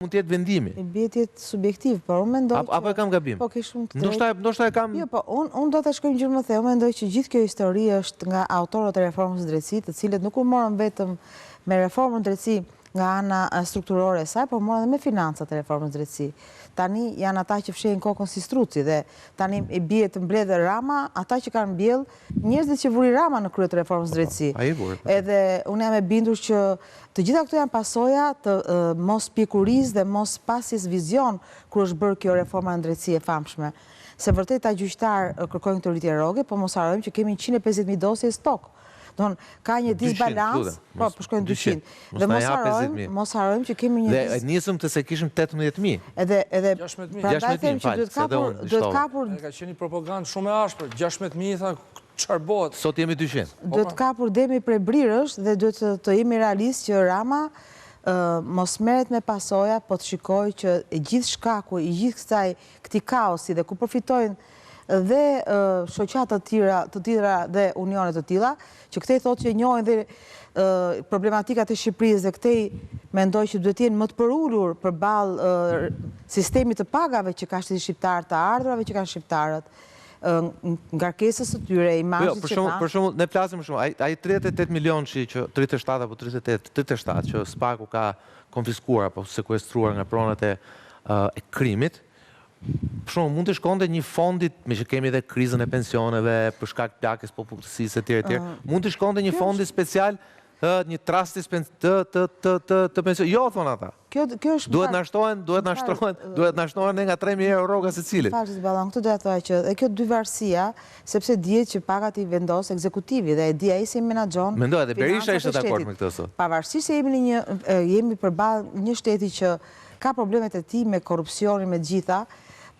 mund të jetë vendimi. I bie të jetë subjektiv, por unë mendoj Apo e kam gabim? Po ke shumë të drejtë. Ndoshta e kam. Jo, po unë do të shkojmë gjë më thellë. Unë mendoj që gjithë kjo histori është nga autorët e reformës së drejtësisë, të cilët nuk u morën vetëm me reformën drejtësi nga ana strukturore e saj, por morën edhe me financat e reformës drejtësi. Tani janë ata që fshehin kokën si struci dhe tani i bie të mbledhë Rama, ata që kanë mbjell njerëzit që vuri Rama në krye të reformës drejtësi. Edhe unë jam e bindur që të gjitha këto janë pasoja të mos pjekurisë dhe mos pasjes vizion kur është bërë kjo reforma në drejtësi e famshme. Se vërtet ta gjyqtar kërkojnë këtë rritje rroge, po mos harrojmë që kemi 150.000 dosje stok. Ka një disbalans, po shkojnë 200. Dhe mos harrojmë që kemi një... Dhe nisëm të se kishim 18.000. Edhe 16.000. prandaj them që duhet kapur... Ka qenë një propagandë shumë e ashpër, 16.000 tha çfarë bëhet. Sot jemi 200. Duhet kapur demi prej brirësh dhe duhet të jemi realist që Rama mos merret me pasoja, po të shikoj që gjithë shkaku i gjithë këtij kaosi dhe ku përfitojnë dhe shoqata të tjera dhe unione të tilla, që këtej thotë që njohin dhe problematikat e Shqipërisë dhe këtej mendoj që duhet të jenë më të përulur përballë sistemit të pagave që ka shteti shqiptar, të ardhurave që kanë shqiptarët, ngarkesës së tyre, imazhit që kanë. Për shembull, ne flasim shumë, ai 38 milion që 37 apo 37 që Spaku ka konfiskuar apo sekuestruar nga pronat e krimit. Për shumë, mund të shkonte një fondit, me që kemi dhe krizën e pensioneve, për shkak plakjes popullsisë e tjerë, mund të shkonte një fondi special, një trasti të pension. Jo, thonë ata. Duhet nashtohen nga 3.000 euro rroga secilit. Falë, Ballan, këtë do të thoya që kjo dy varësia, sepse dihet që pagat i vendos ekzekutivi dhe e di ai si menaxhon. Mendoj edhe Berisha ishte dakord me këtë sot. Pavarësisht se jemi përballë një shteti që ka problemet e tij me korrupsionin, me gjitha,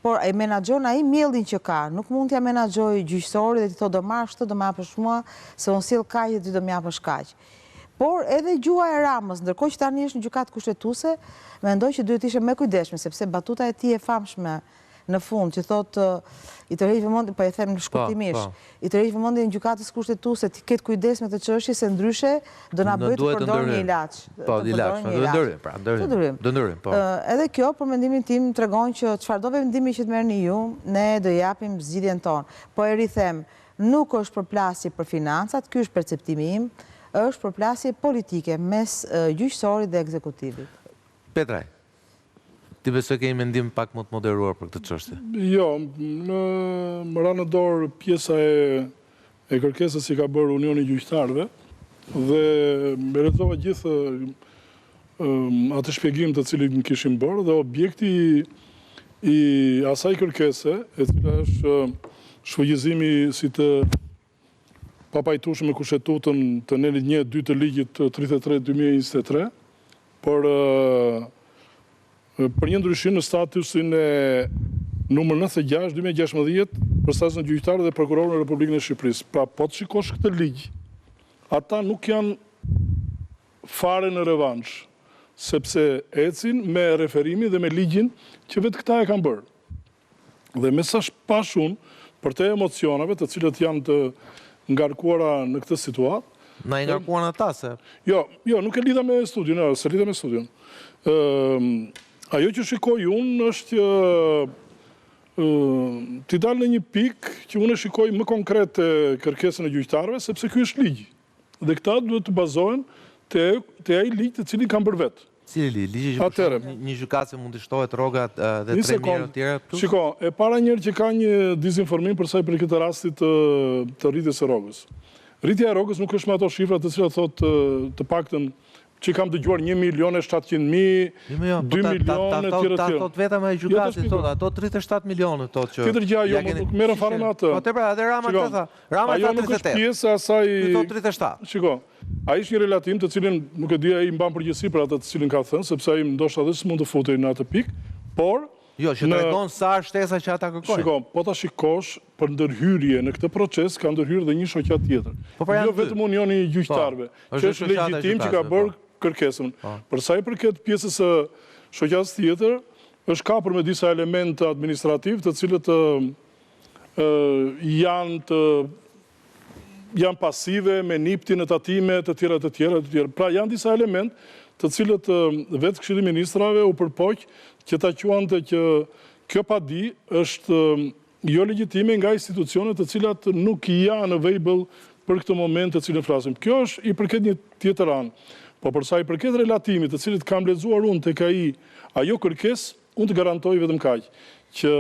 por e menaxhon ai miellin që ka. Nuk mund t'ja menaxhoj gjyqësori dhe t'i thotë do marrësh këtë, do më japësh mua, se unë sill kaq dhe ti do më japësh kaq. Por edhe gjua e Ramës, ndërkohë që tani është në gjykatë kushtetuese, mendoj që duhet ishte më kujdesshme, sepse batuta e tij e famshme në fund që thotë i tërheq vëmendjen, po e them shkurtimisht, i tërheq vëmendjen në gjykatës kushtetuese të ketë kujdes me këtë çështje se ndryshe do na bëjë të përdorim një ilaç. Po, ilaç, do ndërim, po. Edhe kjo për mendimin tim tregon që çfarë do vendimi që të merrni ju, ne do japim zgjidhjen tonë. Po e rithem, nuk është përplasje për financat, ky është perceptimi im, është përplasje politike mes gjyqësorit dhe ekzekutivit. Petraj, ti besoj ke një mendim pak më të moderuar për këtë çështje? Jo, më ra në dorë pjesa e kërkesës që ka bërë Unioni i Gjyqtarëve dhe me lexova gjithë atë shpjegim të cilin kishim bërë dhe objekti i asaj kërkese, e cila është shfrytëzimi si të papajtueshëm me kushtetutën të nelit 1-2 të ligjit 33/2023, por për një ndryshim në statusin e numër 96/2016 për statusin e gjyqtarëve dhe prokurorëve në Republikën e Shqipërisë. Pra, po të shikosh këtë ligj, ata nuk janë fare në revansh, sepse ecin me referimin dhe me ligjin që vetë këta e kanë bërë. Dhe me sa shpash unë, për te emocionave të cilët janë të ngarkuara në këtë situatë. Na i ngarkuan ata se? Jo, nuk e lidha me studion, se lidha me studion. Ajo që shikoj unë është t'i dalë në një pikë që unë e shikoj më konkret të kërkesën e gjyqtarëve, sepse ky është ligj. Dhe këta duhet të bazohen te ai ligj të cilin kanë bërë vetë. Cili ligji që një gjykatës mund të shtohet rrogat dhe 3.000 euro tjera? Shiko, e para njerë që ka një dizinformim për sa i për këtë rastit të rritjes së rrogës. Rritja e rrogës nuk është me ato shifra të cilat thotë të paktën që kam dëgjuar 1.700.000, 2 milionë, etj. Ta thot vetëm e gjykatës, ato 37 milionë thotë që... Tjetër gjë, jo, nuk merren fare me atë. Po të pra, edhe Rama të tha. Rama ajo nuk është pjesë asaj... Ti thot 37. Shiko, ai është një relatim të cilin nuk e di ai mban përgjegjësi për atë të cilin ka thënë, sepse ai ndoshta edhe s'mund të futej në atë pikë, por jo, që tregon sa shtesa që ata kërkojnë. Shiko, po ta shikosh për ndërhyrje në këtë proces ka ndërhyrë dhe një shoqat tjetër. Jo vetëm Unioni i Gjyqtarëve, që është legjitim që ka bërë kërkesën. Për sa i përket pjesës së shoqatës tjetër, është kapur me disa elemente administrativ të cilët janë pasive me niptin e tatime të tjera. Pra janë disa element të cilët vetë Këshilli i Ministrave u përpoq që ta quante që kjo padi është jo legjitime nga institucionet të cilat nuk janë available për këtë moment të cilën flasim. Kjo është i përket një tjetër anë. Po përsa i përket relatimit të cilit kam lexuar unë tek ai ajo kërkesë, unë të garantoj vetëm kaq, që